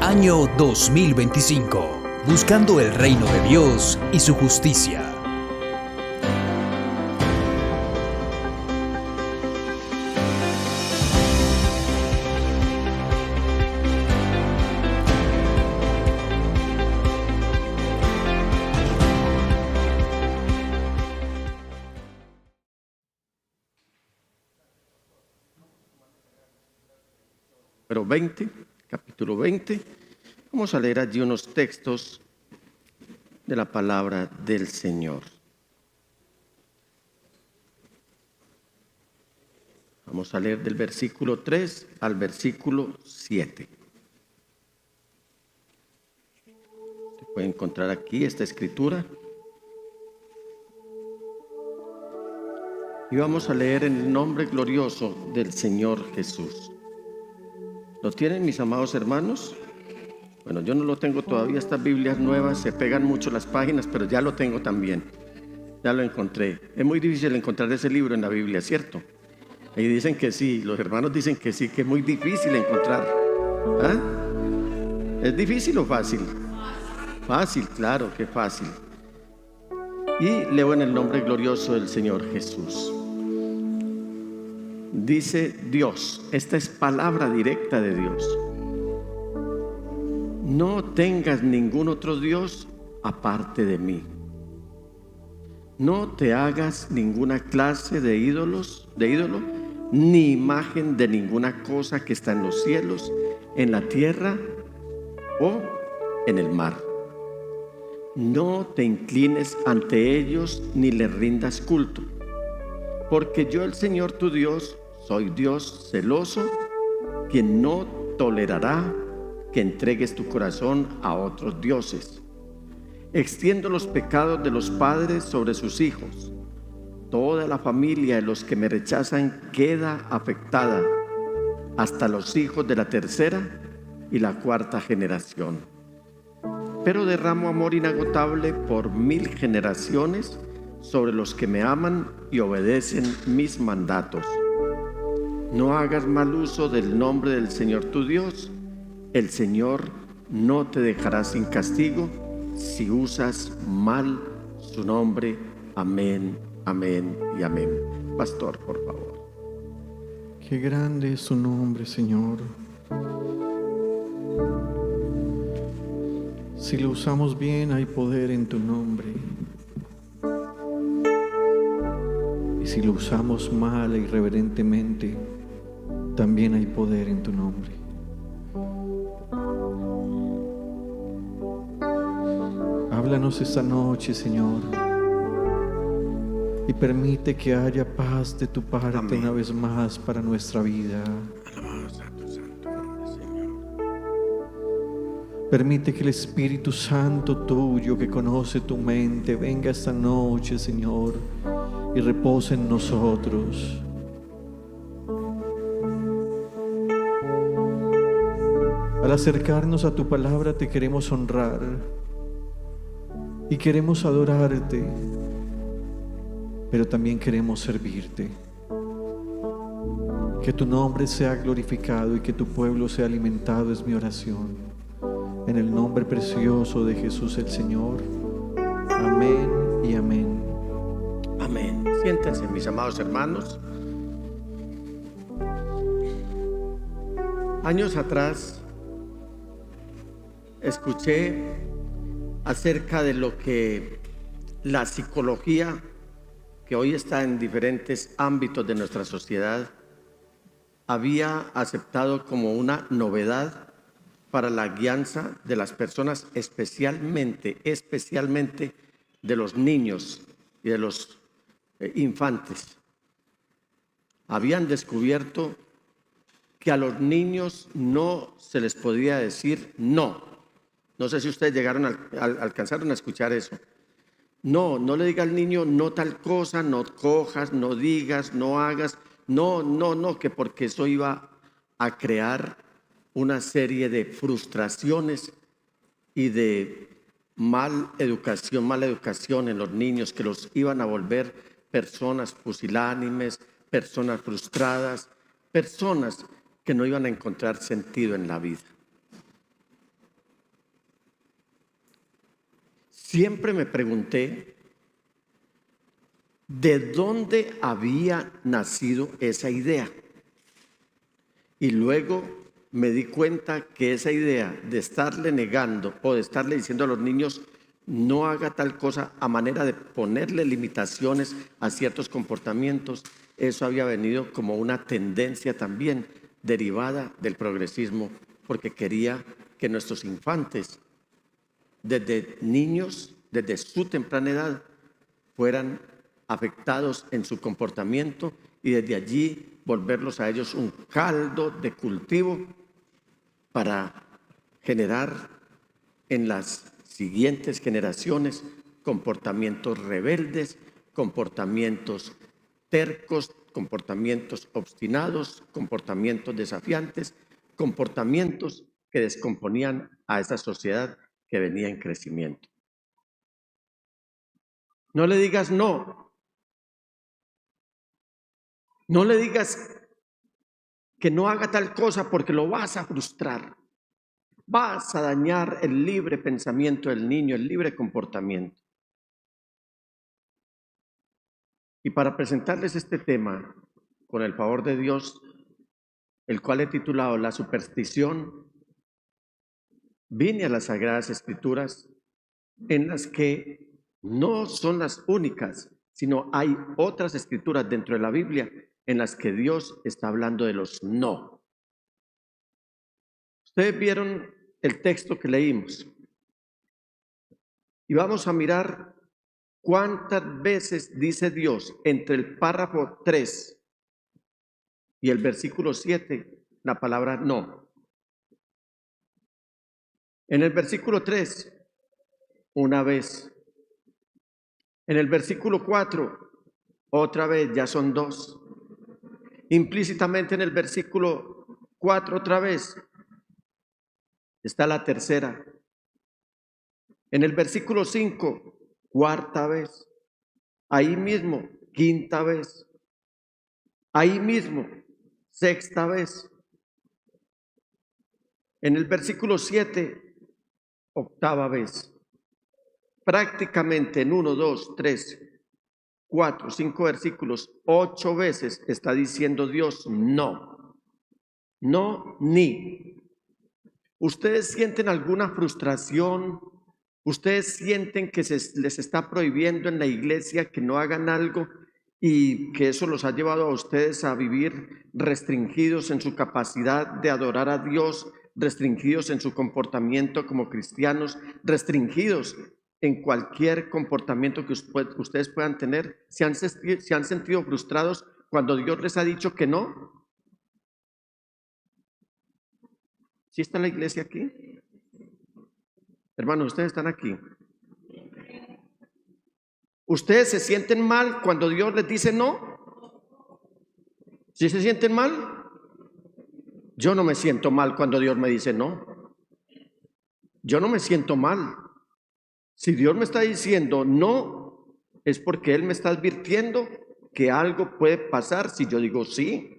Año 2025. Buscando el reino de Dios y su justicia. Número 20, capítulo 20. Vamos a leer allí unos textos de la palabra del Señor. Vamos a leer del versículo 3 al versículo 7. Se puede encontrar aquí esta escritura. Y vamos a leer en el nombre glorioso del Señor Jesús. ¿Lo tienen, mis amados hermanos? Bueno, yo no lo tengo todavía, estas Biblias nuevas se pegan mucho las páginas, pero ya lo tengo también. Ya lo encontré. Es muy difícil encontrar ese libro en la Biblia, ¿cierto? Y dicen que sí, los hermanos dicen que sí, que es muy difícil encontrar. ¿Ah? ¿Es difícil o fácil? Fácil, claro que fácil. Y leo en el nombre glorioso del Señor Jesús. Dice Dios, esta es palabra directa de Dios: no tengas ningún otro Dios aparte de mí. No te hagas ninguna clase de ídolo, ni imagen de ninguna cosa que está en los cielos, en la tierra o en el mar. No te inclines ante ellos ni les rindas culto, porque yo, el Señor tu Dios, soy Dios celoso, quien no tolerará que entregues tu corazón a otros dioses. Extiendo los pecados de los padres sobre sus hijos. Toda la familia de los que me rechazan queda afectada, hasta los hijos de la tercera y la cuarta generación. Pero derramo amor inagotable por 1000 generaciones sobre los que me aman y obedecen mis mandatos. No hagas mal uso del nombre del Señor tu Dios. El Señor no te dejará sin castigo si usas mal su nombre. Amén, amén y amén. Pastor, por favor. Qué grande es su nombre, Señor. Si lo usamos bien, hay poder en tu nombre. Y si lo usamos mal e irreverentemente, también hay poder en tu nombre. Háblanos esta noche, Señor, y permite que haya paz de tu parte. Amén. Una vez más para nuestra vida. Alabado sea tu santo nombre, Señor. Permite que el Espíritu Santo tuyo, que conoce tu mente, venga esta noche, Señor, y repose en nosotros. Al acercarnos a tu palabra te queremos honrar y queremos adorarte, pero también queremos servirte. Que tu nombre sea glorificado y que tu pueblo sea alimentado es mi oración. En el nombre precioso de Jesús el Señor. Amén y amén. Amén. Siéntense, mis amados hermanos. Años atrás escuché acerca de lo que la psicología, que hoy está en diferentes ámbitos de nuestra sociedad, había aceptado como una novedad para la guianza de las personas, especialmente de los niños y de los infantes. Habían descubierto que a los niños no se les podía decir no. No sé si ustedes alcanzaron a escuchar eso. No le diga al niño no tal cosa, no cojas, no digas, no hagas. No, que porque eso iba a crear una serie de frustraciones y de mala educación en los niños, que los iban a volver personas pusilánimes, personas frustradas, personas que no iban a encontrar sentido en la vida. siempre me pregunté de dónde había nacido esa idea. Y luego me di cuenta que esa idea de estarle negando o de estarle diciendo a los niños no haga tal cosa, a manera de ponerle limitaciones a ciertos comportamientos, eso había venido como una tendencia también derivada del progresismo, porque quería que nuestros infantes, desde niños, desde su temprana edad, fueran afectados en su comportamiento y desde allí volverlos a ellos un caldo de cultivo para generar en las siguientes generaciones comportamientos rebeldes, comportamientos tercos, comportamientos obstinados, comportamientos desafiantes, comportamientos que descomponían a esa sociedad que venía en crecimiento. No le digas no. No le digas que no haga tal cosa porque lo vas a frustrar. Vas a dañar el libre pensamiento del niño, el libre comportamiento. Y para presentarles este tema, con el favor de Dios, el cual he titulado La superstición, vine a las Sagradas Escrituras, en las que no son las únicas, sino hay otras escrituras dentro de la Biblia en las que Dios está hablando de los no. Ustedes vieron el texto que leímos y vamos a mirar cuántas veces dice Dios entre el párrafo 3 y el versículo 7 la palabra no. En el versículo 3, una vez. En el versículo 4, otra vez, ya son dos. Implícitamente en el versículo 4 otra vez está la tercera. En el versículo 5, cuarta vez. Ahí mismo, quinta vez. Ahí mismo, sexta vez. En el versículo 7, octava vez. Prácticamente en 1, 2, 3, 4, 5 versículos, 8 veces está diciendo Dios no. No, ni. ¿Ustedes sienten alguna frustración? ¿Ustedes sienten que les está prohibiendo en la iglesia que no hagan algo y que eso los ha llevado a ustedes a vivir restringidos en su capacidad de adorar a Dios, restringidos en su comportamiento como cristianos, restringidos en cualquier comportamiento que ustedes puedan tener? ¿Se han sentido frustrados cuando Dios les ha dicho que no? ¿Sí está la iglesia aquí? Hermanos, ustedes están aquí. ¿Ustedes se sienten mal cuando Dios les dice no? ¿Sí se sienten mal? Yo no me siento mal cuando Dios me dice no. Yo no me siento mal. Si Dios me está diciendo no, es porque Él me está advirtiendo que algo puede pasar si yo digo sí.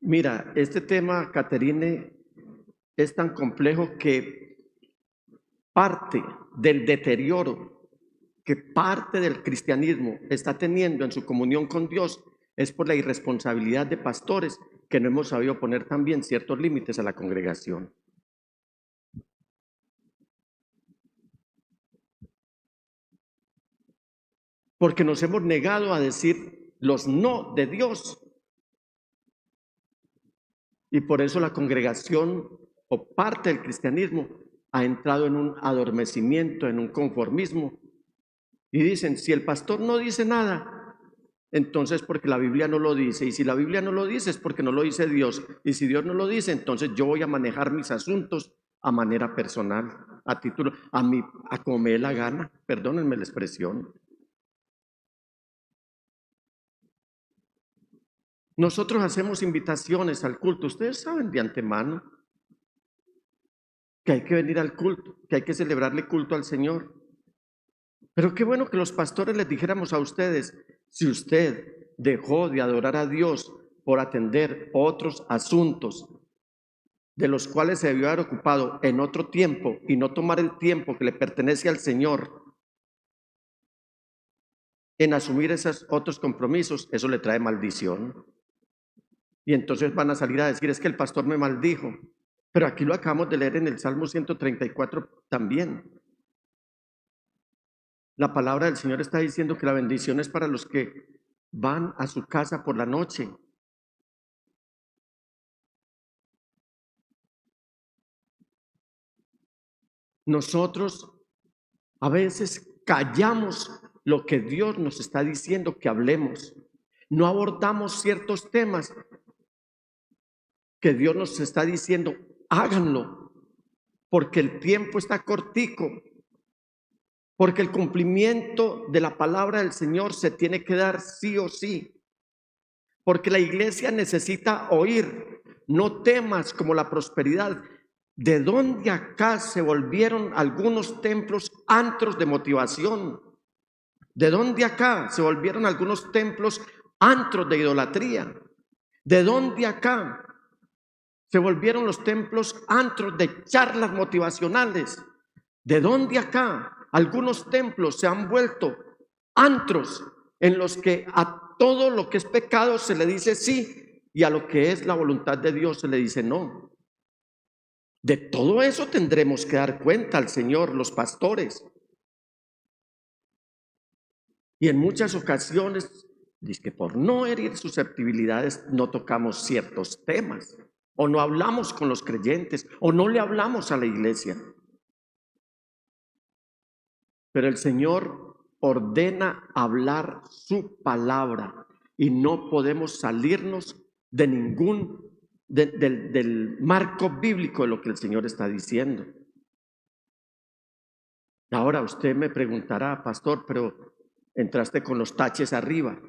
Mira, este tema, Caterine, es tan complejo que parte del deterioro que parte del cristianismo está teniendo en su comunión con Dios es por la irresponsabilidad de pastores que no hemos sabido poner también ciertos límites a la congregación. Porque nos hemos negado a decir los no de Dios. Y por eso la congregación o parte del cristianismo ha entrado en un adormecimiento, en un conformismo. Y dicen, si el pastor no dice nada, entonces porque la Biblia no lo dice. Y si la Biblia no lo dice es porque no lo dice Dios. Y si Dios no lo dice, entonces yo voy a manejar mis asuntos a manera personal, a título, a como me dé la gana. Perdónenme la expresión. Nosotros hacemos invitaciones al culto. Ustedes saben de antemano que hay que venir al culto, que hay que celebrarle culto al Señor. Pero qué bueno que los pastores les dijéramos a ustedes, si usted dejó de adorar a Dios por atender otros asuntos de los cuales se debió haber ocupado en otro tiempo y no tomar el tiempo que le pertenece al Señor en asumir esos otros compromisos, eso le trae maldición. Y entonces van a salir a decir, es que el pastor me maldijo. Pero aquí lo acabamos de leer en el Salmo 134 también. La palabra del Señor está diciendo que la bendición es para los que van a su casa por la noche. Nosotros a veces callamos lo que Dios nos está diciendo que hablemos. No abordamos ciertos temas que Dios nos está diciendo, háganlo, porque el tiempo está cortico, porque el cumplimiento de la palabra del Señor se tiene que dar sí o sí, porque la iglesia necesita oír, no temas como la prosperidad. ¿De dónde acá se volvieron algunos templos antros de motivación? ¿De dónde acá se volvieron algunos templos antros de idolatría? ¿De dónde acá se volvieron los templos antros de charlas motivacionales? ¿De dónde acá algunos templos se han vuelto antros en los que a todo lo que es pecado se le dice sí y a lo que es la voluntad de Dios se le dice no? De todo eso tendremos que dar cuenta al Señor, los pastores. Y en muchas ocasiones, dice que por no herir susceptibilidades no tocamos ciertos temas, o no hablamos con los creyentes, o no le hablamos a la iglesia. Pero el Señor ordena hablar su palabra y no podemos salirnos de del marco bíblico de lo que el Señor está diciendo. Ahora usted me preguntará, pastor, pero entraste con los taches arriba,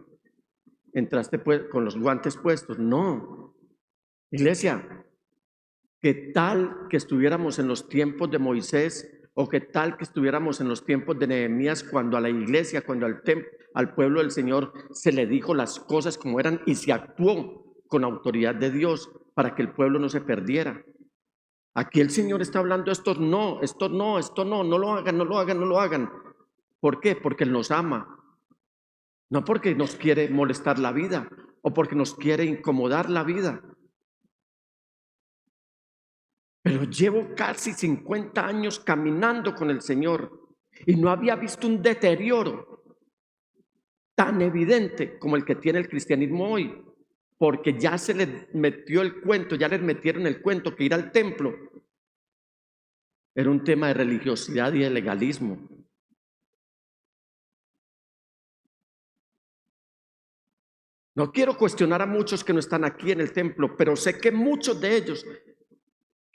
entraste pues con los guantes puestos. No, iglesia, ¿qué tal que estuviéramos en los tiempos de Moisés o qué tal que estuviéramos en los tiempos de Nehemías, cuando a la iglesia, cuando al pueblo del Señor se le dijo las cosas como eran y se actuó con autoridad de Dios para que el pueblo no se perdiera? Aquí el Señor está hablando, esto no, no lo hagan, no lo hagan, no lo hagan. ¿Por qué? Porque Él nos ama, no porque nos quiere molestar la vida o porque nos quiere incomodar la vida. Pero llevo casi 50 años caminando con el Señor y no había visto un deterioro tan evidente como el que tiene el cristianismo hoy, porque ya se les metió el cuento, ya les metieron el cuento que ir al templo era un tema de religiosidad y de legalismo. No quiero cuestionar a muchos que no están aquí en el templo, pero sé que muchos de ellos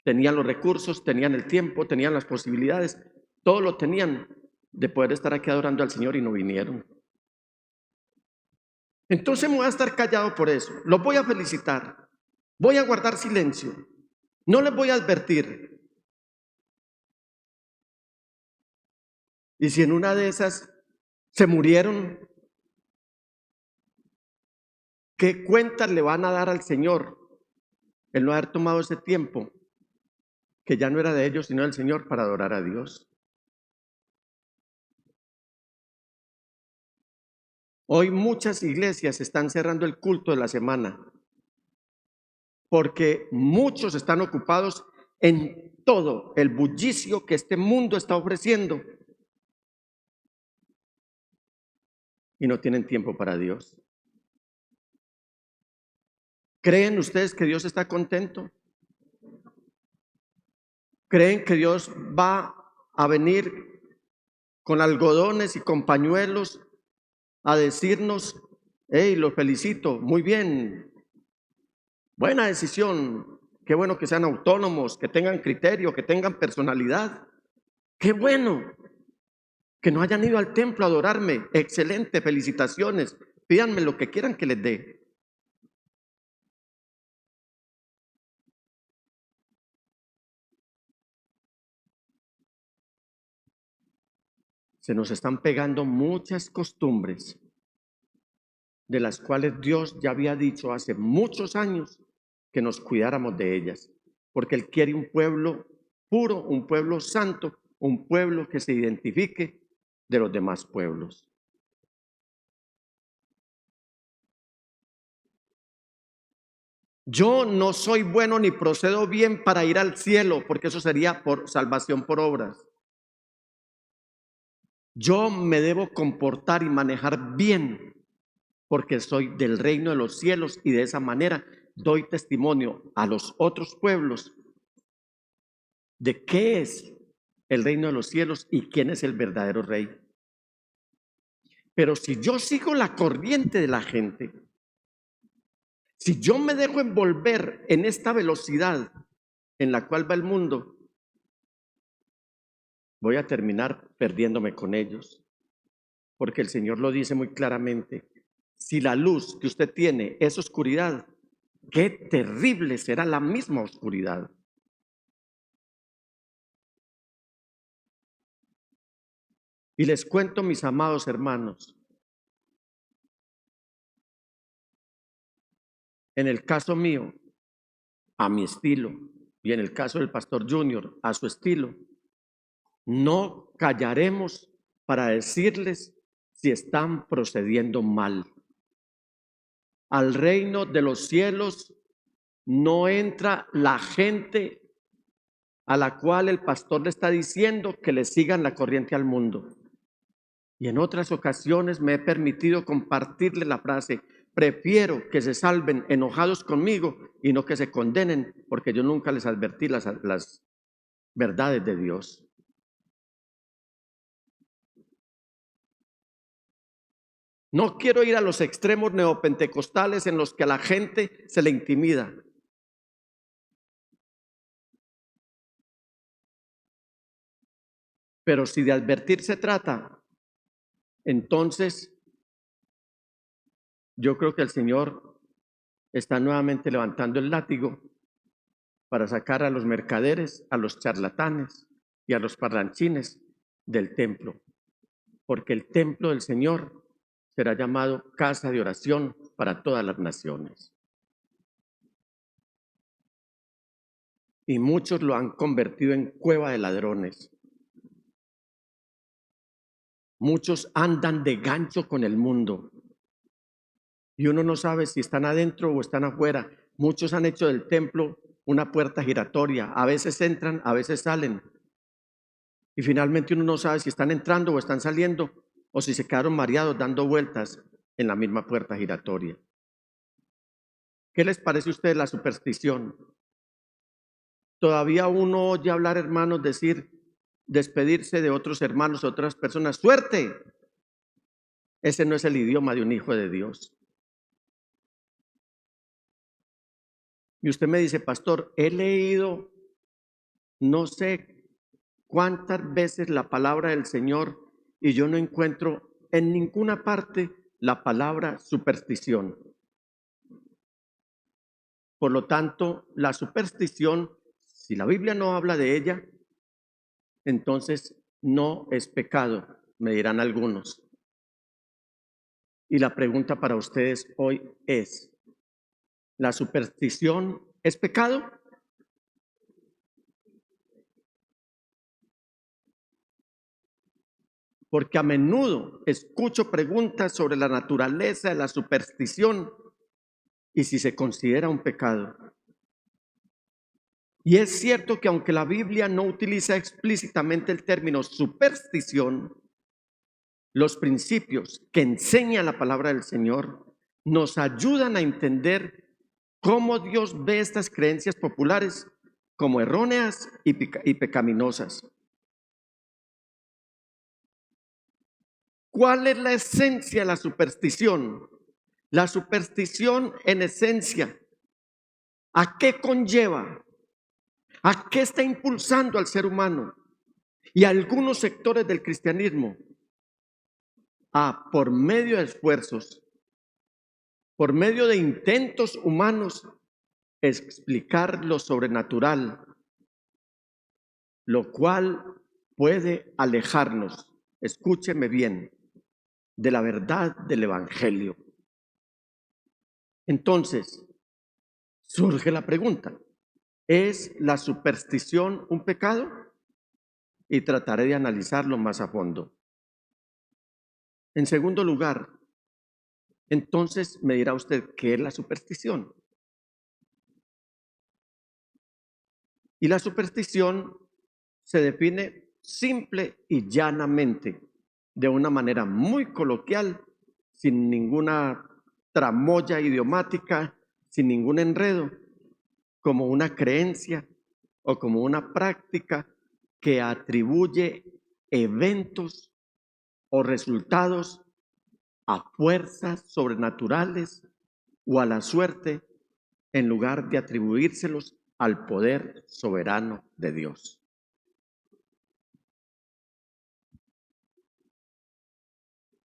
tenían los recursos, tenían el tiempo, tenían las posibilidades, todo lo tenían de poder estar aquí adorando al Señor y no vinieron. Entonces me voy a estar callado por eso. Los voy a felicitar. Voy a guardar silencio. No les voy a advertir. Y si en una de esas se murieron, ¿qué cuentas le van a dar al Señor el no haber tomado ese tiempo que ya no era de ellos sino del Señor para adorar a Dios? Hoy muchas iglesias están cerrando el culto de la semana porque muchos están ocupados en todo el bullicio que este mundo está ofreciendo y no tienen tiempo para Dios. ¿Creen ustedes que Dios está contento? ¿Creen que Dios va a venir con algodones y con pañuelos a decirnos, hey, los felicito, muy bien, buena decisión, qué bueno que sean autónomos, que tengan criterio, que tengan personalidad, qué bueno que no hayan ido al templo a adorarme, excelente, felicitaciones, pídanme lo que quieran que les dé? se nos están pegando muchas costumbres de las cuales Dios ya había dicho hace muchos años que nos cuidáramos de ellas, porque Él quiere un pueblo puro, un pueblo santo, un pueblo que se identifique de los demás pueblos. Yo no soy bueno ni procedo bien para ir al cielo, porque eso sería por salvación por obras. Yo me debo comportar y manejar bien, porque soy del reino de los cielos y de esa manera doy testimonio a los otros pueblos de qué es el reino de los cielos y quién es el verdadero rey. Pero si yo sigo la corriente de la gente, si yo me dejo envolver en esta velocidad en la cual va el mundo, voy a terminar perdiéndome con ellos. Porque el Señor lo dice muy claramente: si la luz que usted tiene es oscuridad, qué terrible será la misma oscuridad. Y les cuento, mis amados hermanos, en el caso mío, a mi estilo, y en el caso del pastor Junior, a su estilo, no callaremos para decirles si están procediendo mal. Al reino de los cielos no entra la gente a la cual el pastor le está diciendo que le sigan la corriente al mundo. Y en otras ocasiones me he permitido compartirle la frase: prefiero que se salven enojados conmigo y no que se condenen, porque yo nunca les advertí las verdades de Dios. No quiero ir a los extremos neopentecostales en los que a la gente se le intimida. Pero si de advertir se trata, entonces yo creo que el Señor está nuevamente levantando el látigo para sacar a los mercaderes, a los charlatanes y a los parlanchines del templo. Porque el templo del Señor será llamado casa de oración para todas las naciones. Y muchos lo han convertido en cueva de ladrones. Muchos andan de gancho con el mundo. Y uno no sabe si están adentro o están afuera. Muchos han hecho del templo una puerta giratoria. A veces entran, a veces salen. Y finalmente uno no sabe si están entrando o están saliendo, o si se quedaron mareados dando vueltas en la misma puerta giratoria. ¿Qué les parece a ustedes la superstición? Todavía uno oye hablar, hermanos, despedirse de otros hermanos, de otras personas. ¡Suerte! Ese no es el idioma de un hijo de Dios. Y usted me dice: pastor, he leído no sé cuántas veces la palabra del Señor y yo no encuentro en ninguna parte la palabra superstición. Por lo tanto, la superstición, si la Biblia no habla de ella, entonces no es pecado, me dirán algunos. Y la pregunta para ustedes hoy es: ¿la superstición es pecado? Porque a menudo escucho preguntas sobre la naturaleza de la superstición y si se considera un pecado. Y es cierto que aunque la Biblia no utiliza explícitamente el término superstición, los principios que enseña la palabra del Señor nos ayudan a entender cómo Dios ve estas creencias populares como erróneas y pecaminosas. ¿Cuál es la esencia de la superstición? La superstición, en esencia, ¿a qué conlleva? ¿A qué está impulsando al ser humano y a algunos sectores del cristianismo? Por medio de esfuerzos, por medio de intentos humanos, explicar lo sobrenatural, lo cual puede alejarnos escúcheme bien, de la verdad del Evangelio. Entonces, surge la pregunta, ¿es la superstición un pecado? Y trataré de analizarlo más a fondo. En segundo lugar, entonces me dirá usted, ¿qué es la superstición? Y la superstición se define simple y llanamente, de una manera muy coloquial, sin ninguna tramoya idiomática, sin ningún enredo, como una creencia o como una práctica que atribuye eventos o resultados a fuerzas sobrenaturales o a la suerte, en lugar de atribuírselos al poder soberano de Dios.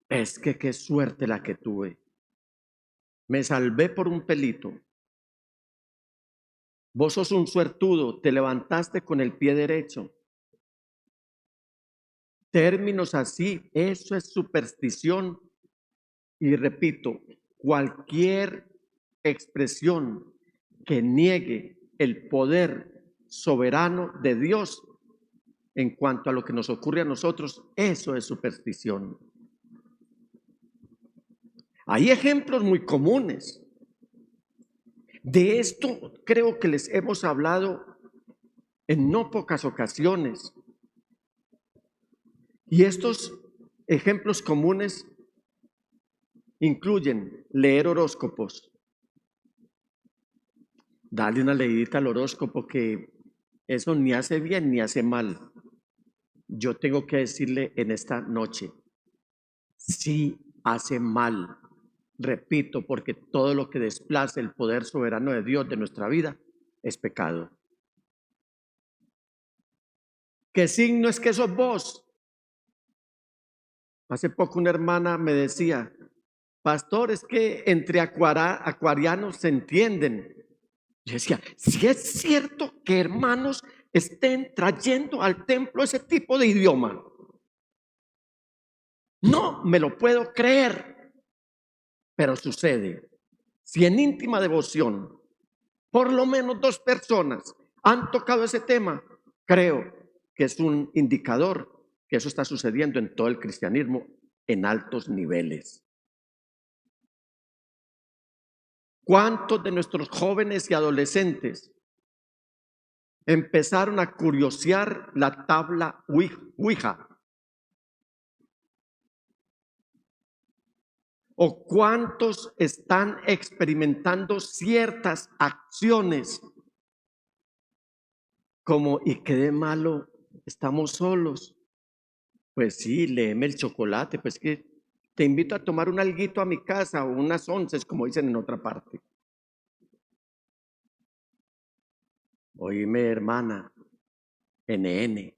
Es que qué suerte la que tuve. Me salvé por un pelito. Vos sos un suertudo, te levantaste con el pie derecho. Términos así, eso es superstición. Y repito, cualquier expresión que niegue el poder soberano de Dios en cuanto a lo que nos ocurre a nosotros, eso es superstición. Hay ejemplos muy comunes. De esto creo que les hemos hablado en no pocas ocasiones. Y estos ejemplos comunes incluyen leer horóscopos. Dale una leidita al horóscopo, que eso ni hace bien ni hace mal. Yo tengo que decirle en esta noche, sí hace mal. Repito, porque todo lo que desplace el poder soberano de Dios de nuestra vida es pecado. ¿Qué signo es que sos vos? Hace poco una hermana me decía, pastor, es que entre acuarianos se entienden. Yo decía, si es cierto que hermanos estén trayendo al templo ese tipo de idioma. No me lo puedo creer, pero sucede. Si en íntima devoción por lo menos 2 personas han tocado ese tema, creo que es un indicador que eso está sucediendo en todo el cristianismo en altos niveles. ¿Cuántos de nuestros jóvenes y adolescentes empezaron a curiosear la tabla Ouija? ¿O cuántos están experimentando ciertas acciones como, y qué de malo, estamos solos? Pues sí, léeme el chocolate, pues que te invito a tomar un alguito a mi casa o unas onces, como dicen en otra parte. Oíme, hermana, NN,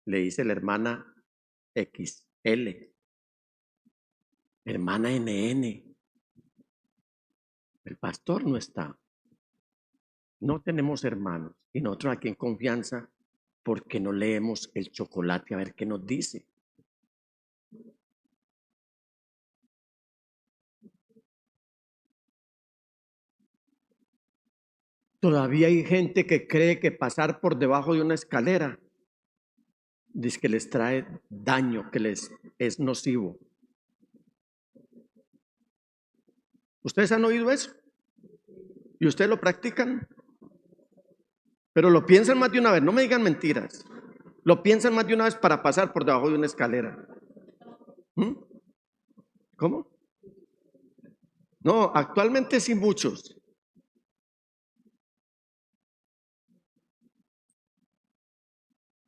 le dice la hermana XL. Hermana NN, el pastor no está. No tenemos hermanos. Y nosotros aquí en confianza, ¿por qué no leemos el chocolate a ver qué nos dice? Todavía hay gente que cree que pasar por debajo de una escalera dice que les trae daño, que les es nocivo. ¿Ustedes han oído eso? ¿Y ustedes lo practican? Pero lo piensan más de una vez, no me digan mentiras. Lo piensan más de una vez para pasar por debajo de una escalera. ¿Cómo? No, actualmente sí muchos.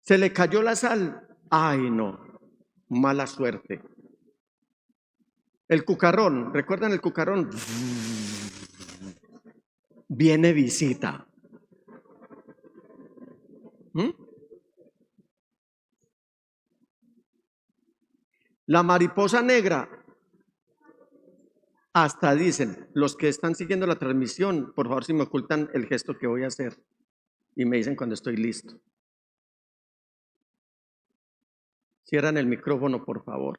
Se le cayó la sal. Ay, no, mala suerte. El cucarrón, ¿recuerdan el cucarrón? Viene visita. La mariposa negra, hasta dicen, los que están siguiendo la transmisión, por favor si me ocultan el gesto que voy a hacer y me dicen cuando estoy listo. Cierran el micrófono, por favor.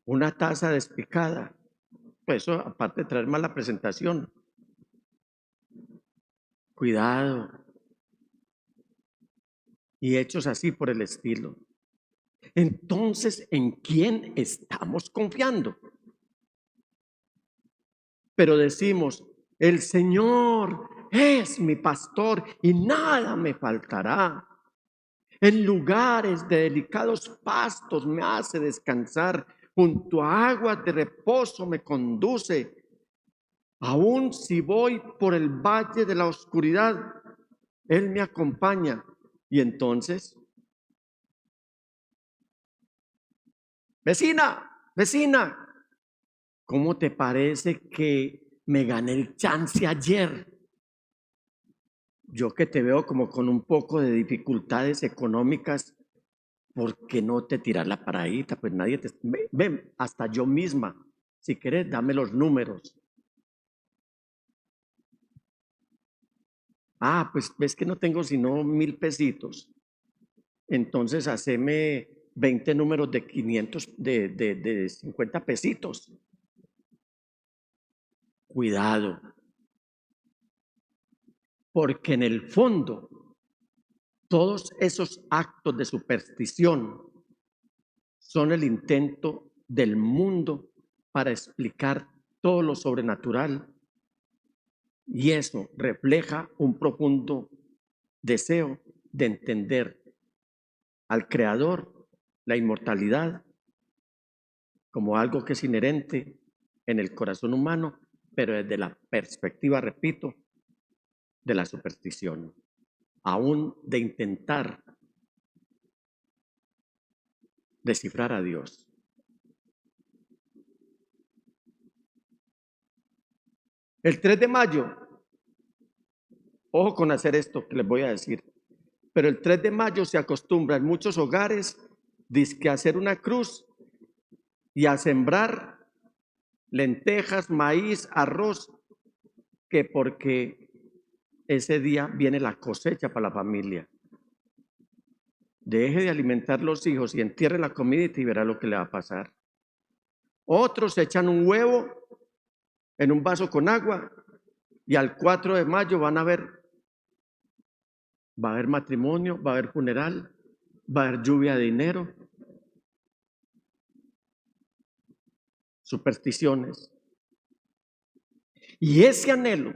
Una taza despicada. Pues eso, aparte de traer mala presentación. Cuidado. Y hechos así por el estilo. Entonces, ¿en quién estamos confiando? Pero decimos, el Señor es mi pastor y nada me faltará. En lugares de delicados pastos me hace descansar. Junto a aguas de reposo me conduce. Aun si voy por el valle de la oscuridad, Él me acompaña. Y entonces, vecina, ¿cómo te parece que me gané el chance ayer? Yo que te veo como con un poco de dificultades económicas, ¿por qué no te tiras la paradita? Pues nadie te... Ven, hasta yo misma, si quieres, dame los números. Ah, pues ves que no tengo sino 1.000 pesitos. Entonces, haceme 20 números de 500, de 50 pesitos. Cuidado. Porque en el fondo, todos esos actos de superstición son el intento del mundo para explicar todo lo sobrenatural. Y eso refleja un profundo deseo de entender al Creador, la inmortalidad, como algo que es inherente en el corazón humano, pero desde la perspectiva, repito, de la superstición, aún de intentar descifrar a Dios. El 3 de mayo, ojo con hacer esto que les voy a decir, pero el 3 de mayo se acostumbra en muchos hogares dizque a hacer una cruz y a sembrar lentejas, maíz, arroz, que porque ese día viene la cosecha para la familia. Deje de alimentar los hijos y entierre la comida y verá lo que le va a pasar. Otros echan un huevo en un vaso con agua y al 4 de mayo va a haber matrimonio, va a haber funeral, va a haber lluvia de dinero. Supersticiones. Y ese anhelo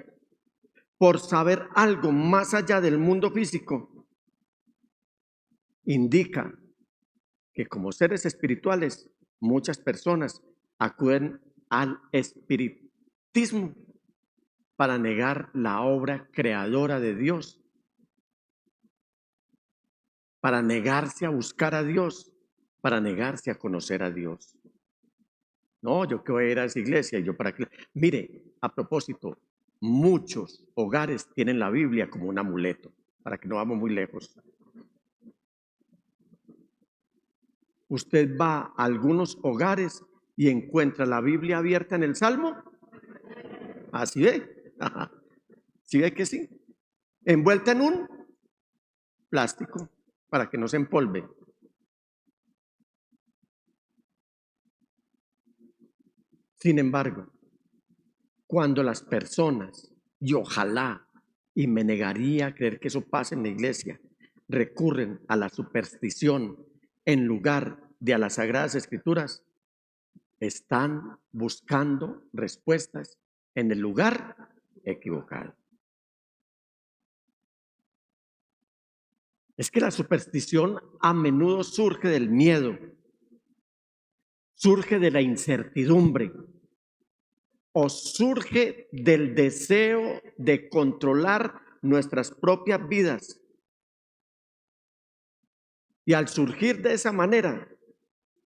por saber algo más allá del mundo físico indica que como seres espirituales muchas personas acuden al espiritismo para negar la obra creadora de Dios, para negarse a buscar a Dios, para negarse a conocer a Dios. No, yo que voy a ir a esa iglesia, y yo para qué. Mire, a propósito, muchos hogares tienen la Biblia como un amuleto, para que no vamos muy lejos. Usted va a algunos hogares y encuentra la Biblia abierta en el Salmo. Así ve. ¿Sí ve que sí? Envuelta en un plástico para que no se empolve. Sin embargo, cuando las personas, y ojalá, y me negaría a creer que eso pase en la iglesia, recurren a la superstición en lugar de a las Sagradas Escrituras, están buscando respuestas en el lugar equivocado. Es que la superstición a menudo surge del miedo, surge de la incertidumbre o surge del deseo de controlar nuestras propias vidas. Y al surgir de esa manera,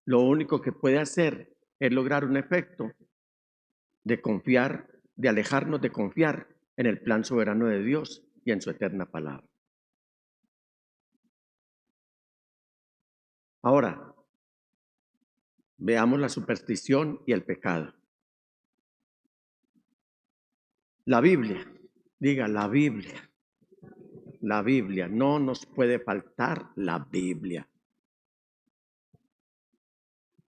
lo único que puede hacer es lograr un efecto de confiar, de alejarnos de confiar en el plan soberano de Dios y en su eterna palabra. Ahora, veamos la superstición y el pecado. La Biblia, diga la Biblia. La Biblia, no nos puede faltar la Biblia.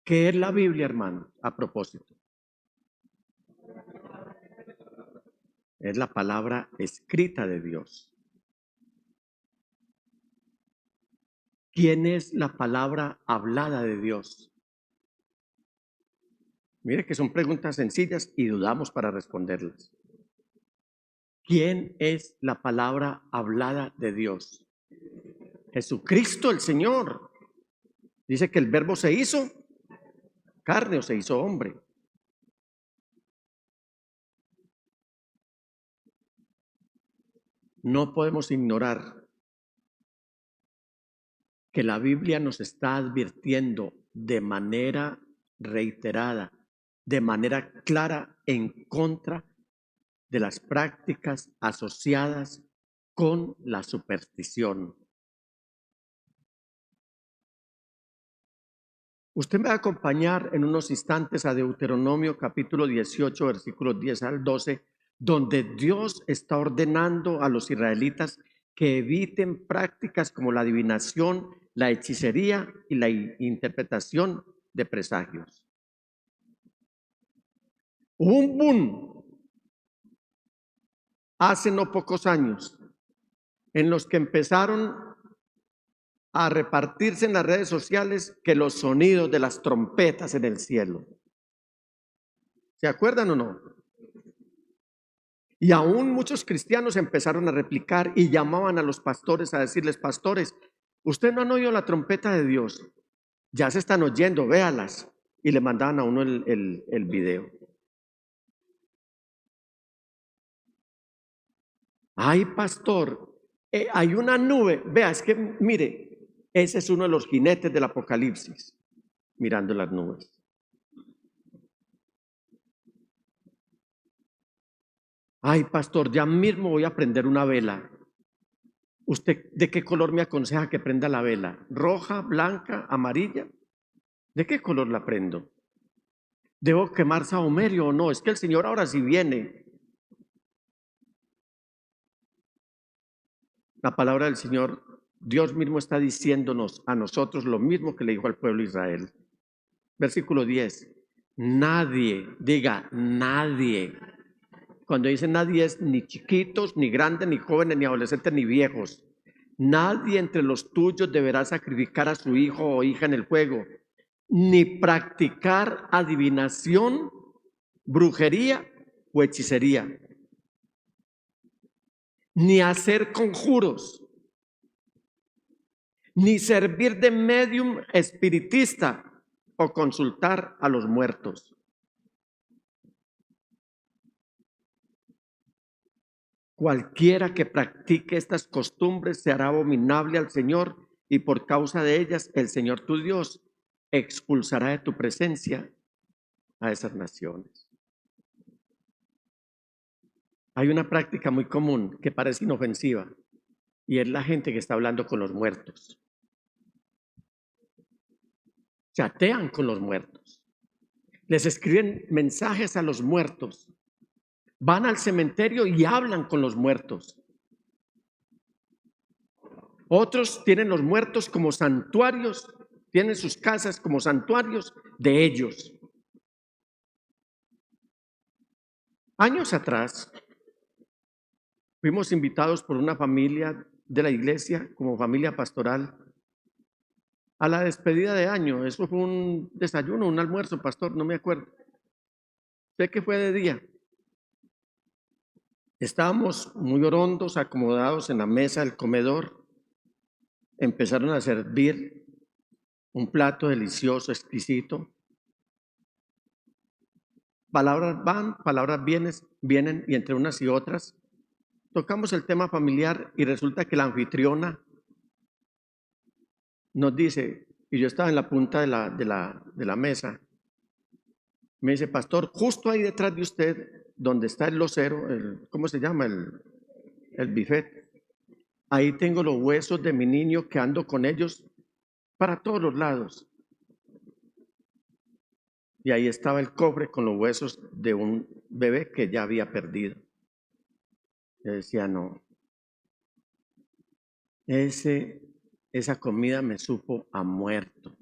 ¿Qué es la Biblia, hermano? A propósito. Es la palabra escrita de Dios. ¿Quién es la palabra hablada de Dios? Mire que son preguntas sencillas y dudamos para responderlas. ¿Quién es la palabra hablada de Dios? Jesucristo el Señor. Dice que el verbo se hizo carne o se hizo hombre. No podemos ignorar que la Biblia nos está advirtiendo de manera reiterada, de manera clara en contra de las prácticas asociadas con la superstición. Usted me va a acompañar en unos instantes a Deuteronomio capítulo 18, versículos 10 al 12, donde Dios está ordenando a los israelitas que eviten prácticas como la adivinación, la hechicería y la interpretación de presagios. Hubo un boom hace no pocos años en los que empezaron a repartirse en las redes sociales que los sonidos de las trompetas en el cielo. ¿Se acuerdan o no? Y aún muchos cristianos empezaron a replicar y llamaban a los pastores a decirles: pastores, ustedes no han oído la trompeta de Dios, ya se están oyendo, véalas. Y le mandaban a uno el video. Ay, pastor, hay una nube. Vea, es que mire, ese es uno de los jinetes del Apocalipsis, mirando las nubes. Ay, pastor, ya mismo voy a prender una vela. ¿Usted de qué color me aconseja que prenda la vela? ¿Roja, blanca, amarilla? ¿De qué color la prendo? ¿Debo quemar sahumerio o no? Es que el Señor ahora sí viene. La palabra del Señor, Dios mismo está diciéndonos a nosotros lo mismo que le dijo al pueblo de Israel. Versículo 10. Nadie, diga nadie. Cuando dice nadie es ni chiquitos, ni grandes, ni jóvenes, ni adolescentes, ni viejos. Nadie entre los tuyos deberá sacrificar a su hijo o hija en el fuego, ni practicar adivinación, brujería o hechicería, ni hacer conjuros, ni servir de medium espiritista o consultar a los muertos. Cualquiera que practique estas costumbres se hará abominable al Señor, y por causa de ellas el Señor tu Dios expulsará de tu presencia a esas naciones. Hay una práctica muy común que parece inofensiva, y es la gente que está hablando con los muertos. Chatean con los muertos. Les escriben mensajes a los muertos. Van al cementerio y hablan con los muertos. Otros tienen los muertos como santuarios, tienen sus casas como santuarios de ellos. Años atrás, fuimos invitados por una familia de la iglesia como familia pastoral a la despedida de año. Eso fue un desayuno, un almuerzo, pastor, no me acuerdo. Sé que fue de día. Estábamos muy orondos, acomodados en la mesa del comedor. Empezaron a servir un plato delicioso, exquisito. Palabras van, palabras vienen, y entre unas y otras tocamos el tema familiar y resulta que la anfitriona nos dice, y yo estaba en la punta de la mesa, me dice, pastor, justo ahí detrás de usted, donde está el losero, ¿cómo se llama? El buffet. Ahí tengo los huesos de mi niño que ando con ellos para todos los lados. Y ahí estaba el cofre con los huesos de un bebé que ya había perdido. Yo decía, no, esa comida me supo a muerto.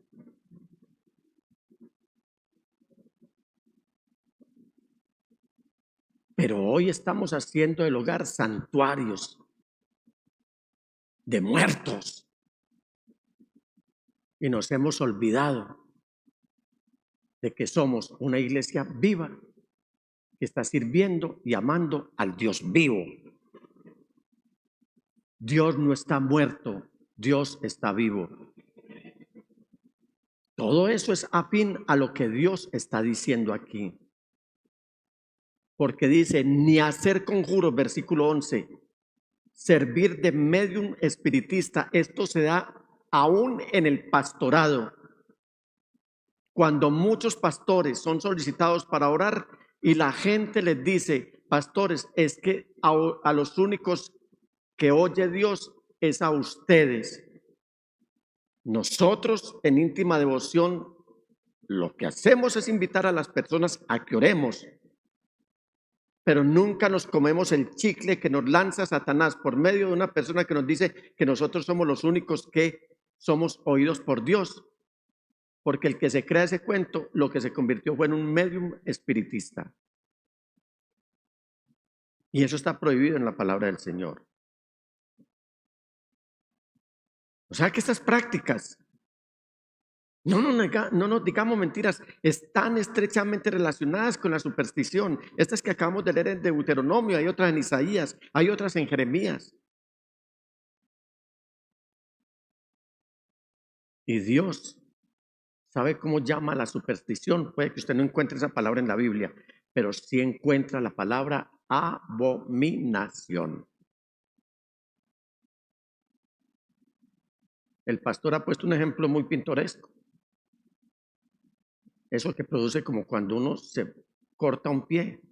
Pero hoy estamos haciendo del hogar santuarios de muertos. Y nos hemos olvidado de que somos una iglesia viva que está sirviendo y amando al Dios vivo. Dios no está muerto, Dios está vivo. Todo eso es afín a lo que Dios está diciendo aquí. Porque dice, ni hacer conjuros, versículo 11, servir de medium espiritista, esto se da aún en el pastorado. Cuando muchos pastores son solicitados para orar y la gente les dice, pastores, es que a los únicos que oye Dios es a ustedes. Nosotros en íntima devoción lo que hacemos es invitar a las personas a que oremos, pero nunca nos comemos el chicle que nos lanza Satanás por medio de una persona que nos dice que nosotros somos los únicos que somos oídos por Dios. Porque el que se crea ese cuento, lo que se convirtió fue en un medium espiritista. Y eso está prohibido en la palabra del Señor. O sea que estas prácticas, no nos digamos mentiras, están estrechamente relacionadas con la superstición. Estas que acabamos de leer en Deuteronomio, hay otras en Isaías, hay otras en Jeremías. Y Dios sabe cómo llama a la superstición. Puede que usted no encuentre esa palabra en la Biblia, pero sí encuentra la palabra abominación. El pastor ha puesto un ejemplo muy pintoresco. Eso que produce como cuando uno se corta un pie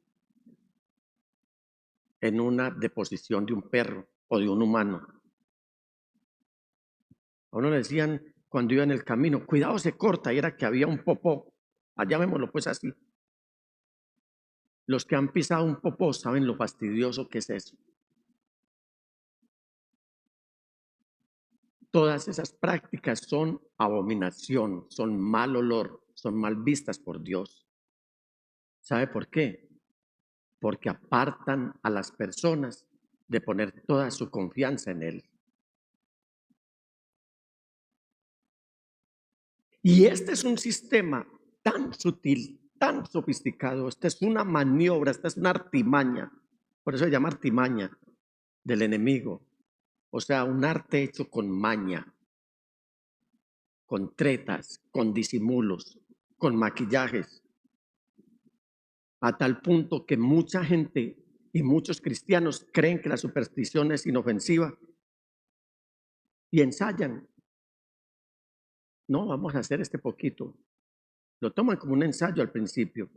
en una deposición de un perro o de un humano. A uno le decían cuando iba en el camino, cuidado se corta, y era que había un popó. Llamémoslo pues así. Los que han pisado un popó saben lo fastidioso que es eso. Todas esas prácticas son abominación, son mal olor, son mal vistas por Dios. ¿Sabe por qué? Porque apartan a las personas de poner toda su confianza en Él. Y este es un sistema tan sutil, tan sofisticado. Esta es una maniobra, esta es una artimaña. Por eso se llama artimaña del enemigo. O sea, un arte hecho con maña, con tretas, con disimulos, con maquillajes. A tal punto que mucha gente y muchos cristianos creen que la superstición es inofensiva y ensayan. No, vamos a hacer este poquito. Lo toman como un ensayo al principio,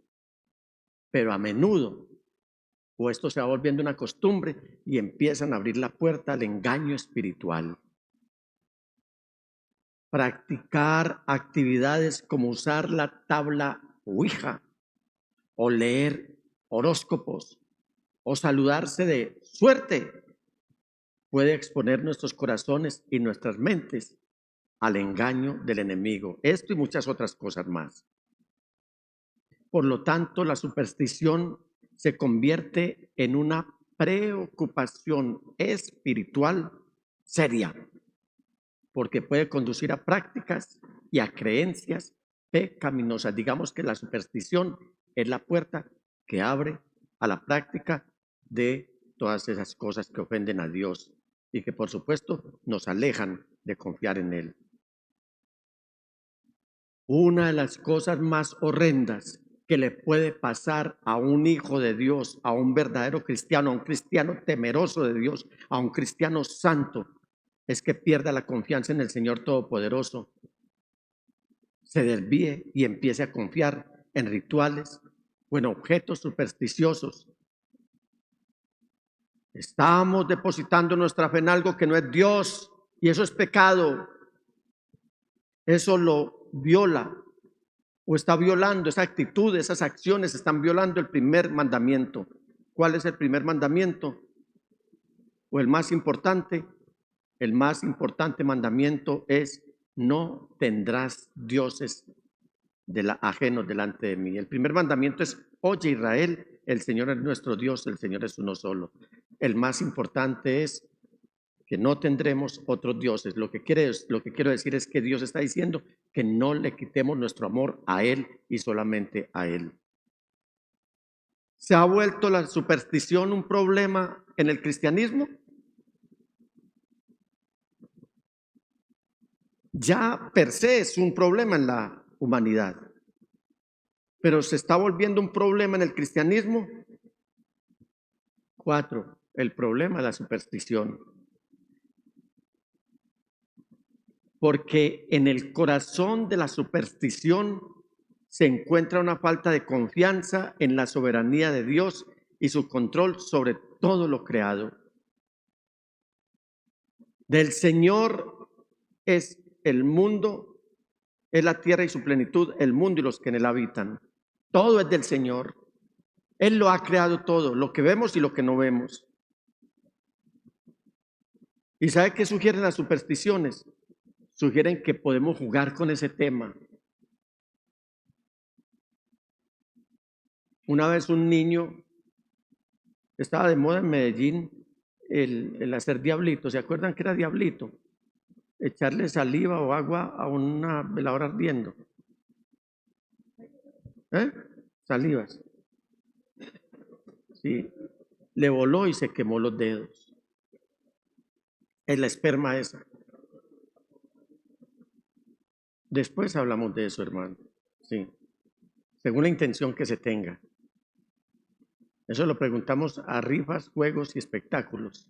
pero a menudo, o esto se va volviendo una costumbre y empiezan a abrir la puerta al engaño espiritual. Practicar actividades como usar la tabla Ouija o leer horóscopos o saludarse de suerte puede exponer nuestros corazones y nuestras mentes al engaño del enemigo. Esto y muchas otras cosas más. Por lo tanto, la superstición se convierte en una preocupación espiritual seria. porque puede conducir a prácticas y a creencias pecaminosas. Digamos que la superstición es la puerta que abre a la práctica de todas esas cosas que ofenden a Dios y que por supuesto nos alejan de confiar en Él. Una de las cosas más horrendas que le puede pasar a un hijo de Dios, a un verdadero cristiano, a un cristiano temeroso de Dios, a un cristiano santo, es que pierda la confianza en el Señor Todopoderoso, se desvíe y empiece a confiar en rituales o en objetos supersticiosos. Estamos depositando nuestra fe en algo que no es Dios y eso es pecado. Eso lo viola o está violando, esa actitud, esas acciones están violando el primer mandamiento. ¿Cuál es el primer mandamiento? O el más importante. El más importante mandamiento es: no tendrás dioses ajenos delante de mí. El primer mandamiento es: oye Israel, el Señor es nuestro Dios, el Señor es uno solo. El más importante es que no tendremos otros dioses. Lo que quiero decir es que Dios está diciendo que no le quitemos nuestro amor a Él y solamente a Él. ¿Se ha vuelto la superstición un problema en el cristianismo? Ya per se es un problema en la humanidad, pero se está volviendo un problema en el cristianismo. 4, el problema de la superstición. Porque en el corazón de la superstición se encuentra una falta de confianza en la soberanía de Dios y su control sobre todo lo creado. Del Señor es el mundo, es la tierra y su plenitud, el mundo y los que en él habitan. Todo es del Señor. Él lo ha creado todo, lo que vemos y lo que no vemos. ¿Y sabe qué sugieren las supersticiones? Sugieren que podemos jugar con ese tema. Una vez un niño, estaba de moda en Medellín el hacer diablito. ¿Se acuerdan que era diablito? Echarle saliva o agua a una veladora ardiendo. Salivas. Sí. Le voló y se quemó los dedos. Es la esperma esa. Después hablamos de eso, hermano. Sí. Según la intención que se tenga. Eso lo preguntamos a rifas, juegos y espectáculos.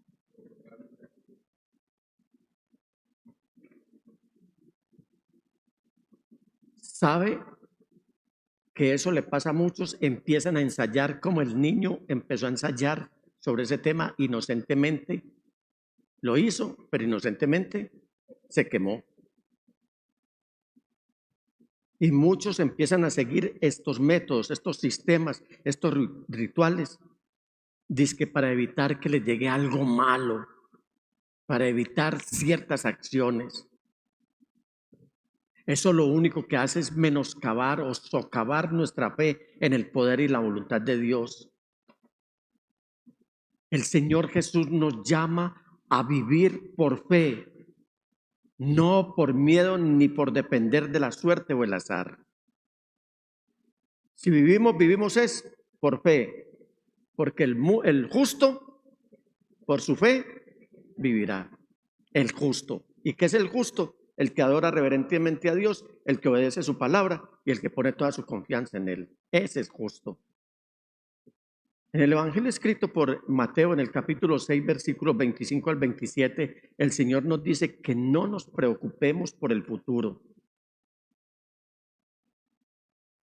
¿Sabe que eso le pasa a muchos? Empiezan a ensayar como el niño empezó a ensayar sobre ese tema inocentemente. Lo hizo, pero inocentemente se quemó. Y muchos empiezan a seguir estos métodos, estos sistemas, estos rituales, dizque para evitar que les llegue algo malo, para evitar ciertas acciones. Eso lo único que hace es menoscabar o socavar nuestra fe en el poder y la voluntad de Dios. El Señor Jesús nos llama a vivir por fe, no por miedo ni por depender de la suerte o el azar. Si vivimos es por fe, porque el justo por su fe vivirá. El justo. ¿Y qué es el justo? El que adora reverentemente a Dios, el que obedece su palabra y el que pone toda su confianza en Él. Ese es justo. En el Evangelio escrito por Mateo, en el capítulo 6, versículos 25 al 27, el Señor nos dice que no nos preocupemos por el futuro.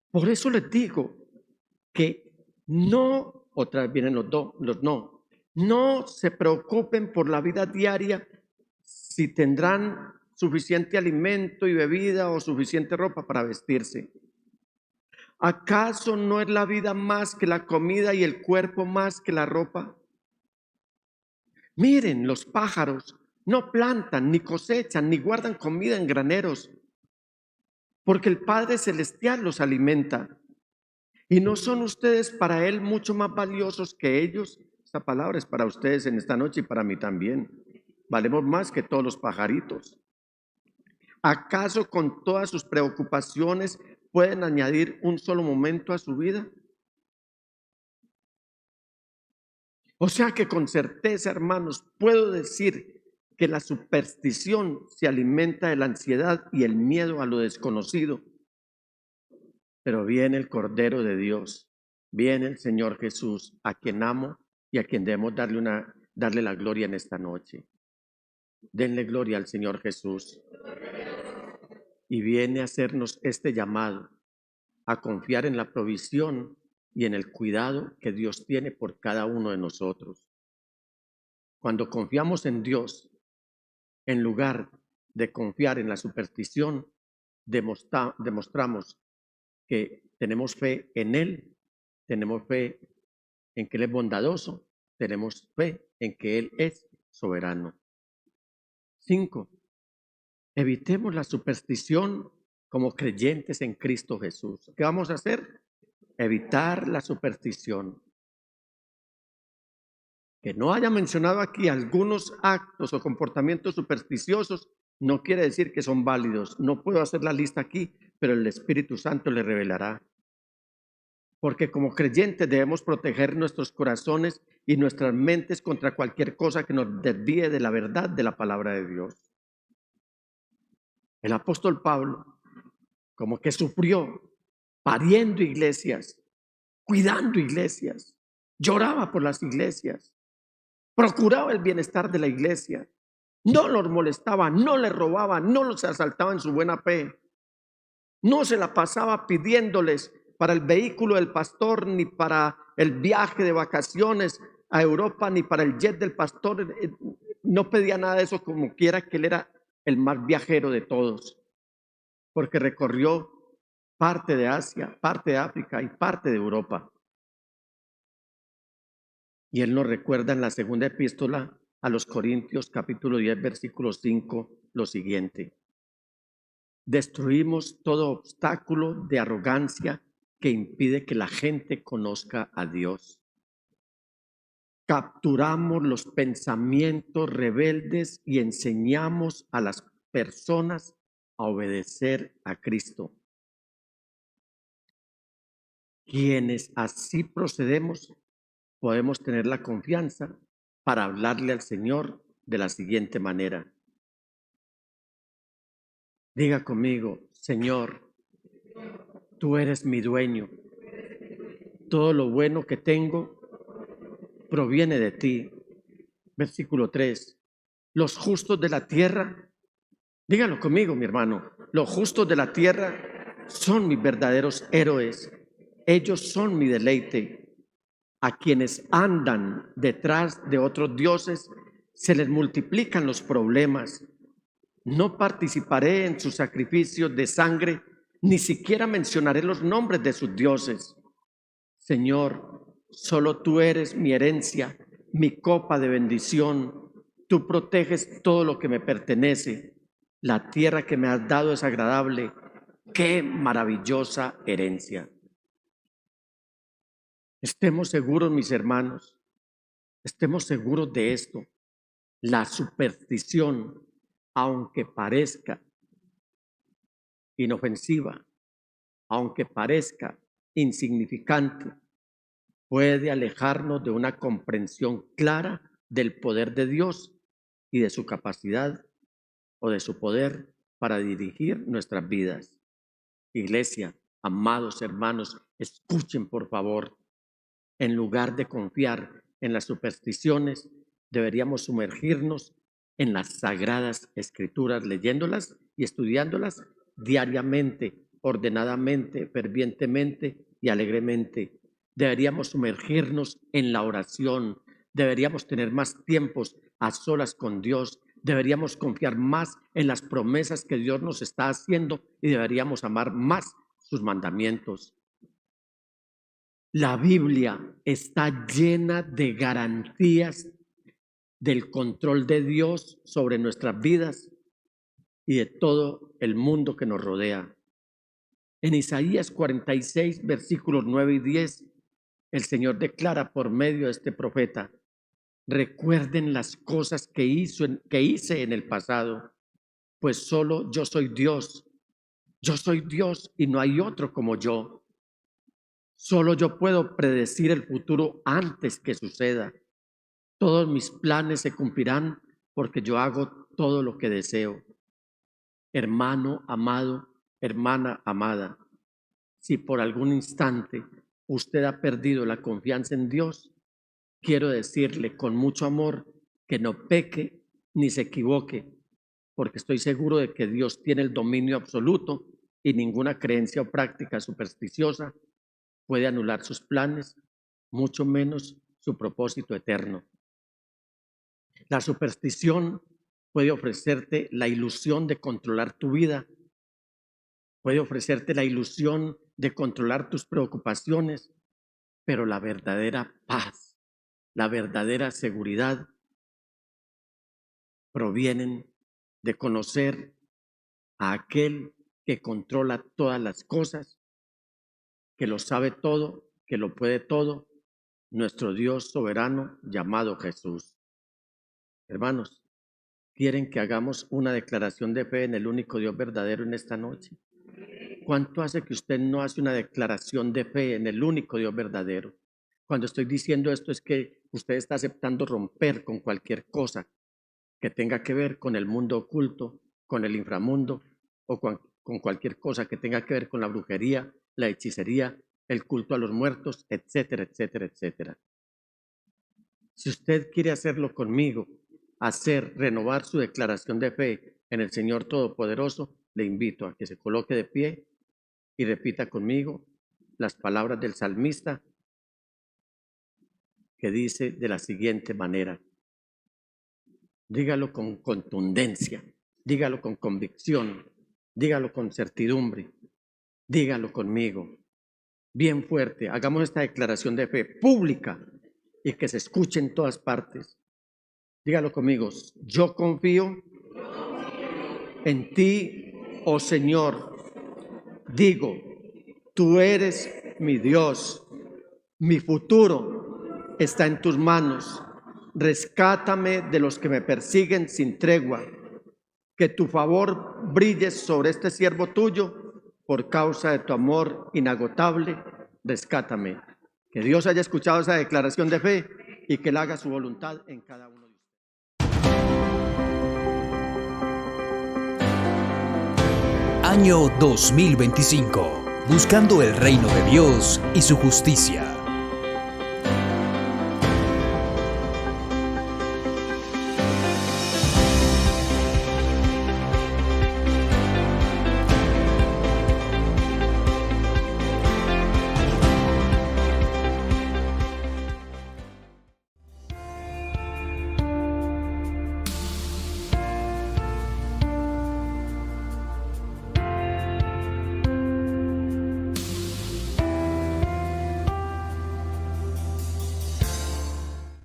Por eso les digo que no, otra vez vienen los no se preocupen por la vida diaria, si tendrán suficiente alimento y bebida o suficiente ropa para vestirse. ¿Acaso no es la vida más que la comida y el cuerpo más que la ropa? Miren, los pájaros no plantan, ni cosechan, ni guardan comida en graneros, porque el Padre Celestial los alimenta. ¿Y no son ustedes para Él mucho más valiosos que ellos? Esta palabra es para ustedes en esta noche y para mí también. Valemos más que todos los pajaritos. ¿Acaso con todas sus preocupaciones pueden añadir un solo momento a su vida? O sea que con certeza, hermanos, puedo decir que la superstición se alimenta de la ansiedad y el miedo a lo desconocido. Pero viene el Cordero de Dios, viene el Señor Jesús, a quien amo y a quien debemos darle la gloria en esta noche. Denle gloria al Señor Jesús. Y viene a hacernos este llamado, a confiar en la provisión y en el cuidado que Dios tiene por cada uno de nosotros. Cuando confiamos en Dios, en lugar de confiar en la superstición, demostramos que tenemos fe en Él, tenemos fe en que Él es bondadoso, tenemos fe en que Él es soberano. 5. Evitemos la superstición como creyentes en Cristo Jesús. ¿Qué vamos a hacer? Evitar la superstición. Que no haya mencionado aquí algunos actos o comportamientos supersticiosos no quiere decir que son válidos. No puedo hacer la lista aquí, pero el Espíritu Santo le revelará. Porque como creyentes debemos proteger nuestros corazones y nuestras mentes contra cualquier cosa que nos desvíe de la verdad de la palabra de Dios. El apóstol Pablo, como que sufrió pariendo iglesias, cuidando iglesias, lloraba por las iglesias, procuraba el bienestar de la iglesia, no los molestaba, no les robaba, no los asaltaba en su buena fe, no se la pasaba pidiéndoles para el vehículo del pastor, ni para el viaje de vacaciones a Europa, ni para el jet del pastor. No pedía nada de eso, como quiera que él era el más viajero de todos, porque recorrió parte de Asia, parte de África y parte de Europa. Y él nos recuerda en la segunda epístola a los Corintios, capítulo 10, versículo 5, lo siguiente: destruimos todo obstáculo de arrogancia que impide que la gente conozca a Dios. Capturamos los pensamientos rebeldes y enseñamos a las personas a obedecer a Cristo. Quienes así procedemos, podemos tener la confianza para hablarle al Señor de la siguiente manera. Diga conmigo: Señor, tú eres mi dueño. Todo lo bueno que tengo proviene de ti. Versículo 3. Los justos de la tierra, dígalo conmigo, mi hermano, los justos de la tierra son mis verdaderos héroes. Ellos son mi deleite. A quienes andan detrás de otros dioses se les multiplican los problemas. No participaré en sus sacrificios de sangre, ni siquiera mencionaré los nombres de sus dioses. Señor, solo tú eres mi herencia, mi copa de bendición. Tú proteges todo lo que me pertenece. La tierra que me has dado es agradable. ¡Qué maravillosa herencia! Estemos seguros, mis hermanos, estemos seguros de esto. La superstición, aunque parezca inofensiva, aunque parezca insignificante, puede alejarnos de una comprensión clara del poder de Dios y de su capacidad o de su poder para dirigir nuestras vidas. Iglesia, amados hermanos, escuchen por favor. En lugar de confiar en las supersticiones, deberíamos sumergirnos en las sagradas escrituras, leyéndolas y estudiándolas diariamente, ordenadamente, fervientemente y alegremente. Deberíamos sumergirnos en la oración, deberíamos tener más tiempos a solas con Dios, deberíamos confiar más en las promesas que Dios nos está haciendo y deberíamos amar más sus mandamientos. La Biblia está llena de garantías del control de Dios sobre nuestras vidas y de todo el mundo que nos rodea. En Isaías 46, versículos 9 y 10, el Señor declara por medio de este profeta: recuerden las cosas que hice en el pasado, pues solo yo soy Dios. Yo soy Dios y no hay otro como yo. Solo yo puedo predecir el futuro antes que suceda. Todos mis planes se cumplirán porque yo hago todo lo que deseo. Hermano amado, hermana amada, si por algún instante usted ha perdido la confianza en Dios, quiero decirle con mucho amor que no peque ni se equivoque, porque estoy seguro de que Dios tiene el dominio absoluto y ninguna creencia o práctica supersticiosa puede anular sus planes, mucho menos su propósito eterno. La superstición puede ofrecerte la ilusión de controlar tu vida, puede ofrecerte la ilusión de controlar tus preocupaciones, pero la verdadera paz, la verdadera seguridad provienen de conocer a aquel que controla todas las cosas, que lo sabe todo, que lo puede todo, nuestro Dios soberano llamado Jesús. Hermanos, ¿quieren que hagamos una declaración de fe en el único Dios verdadero en esta noche? ¿Cuánto hace que usted no hace una declaración de fe en el único Dios verdadero? Cuando estoy diciendo esto es que usted está aceptando romper con cualquier cosa que tenga que ver con el mundo oculto, con el inframundo o con cualquier cosa que tenga que ver con la brujería, la hechicería, el culto a los muertos, etcétera, etcétera, etcétera. Si usted quiere hacerlo conmigo, renovar su declaración de fe en el Señor Todopoderoso, le invito a que se coloque de pie y repita conmigo las palabras del salmista que dice de la siguiente manera. Dígalo con contundencia, dígalo con convicción, dígalo con certidumbre, dígalo conmigo, bien fuerte. Hagamos esta declaración de fe pública y que se escuche en todas partes. Dígalo conmigo, yo confío en ti, oh Señor. Digo, tú eres mi Dios, mi futuro está en tus manos. Rescátame de los que me persiguen sin tregua. Que tu favor brille sobre este siervo tuyo por causa de tu amor inagotable. Rescátame. Que Dios haya escuchado esa declaración de fe y que Él haga su voluntad en cada uno de ustedes. Año 2025. Buscando el reino de Dios y su justicia.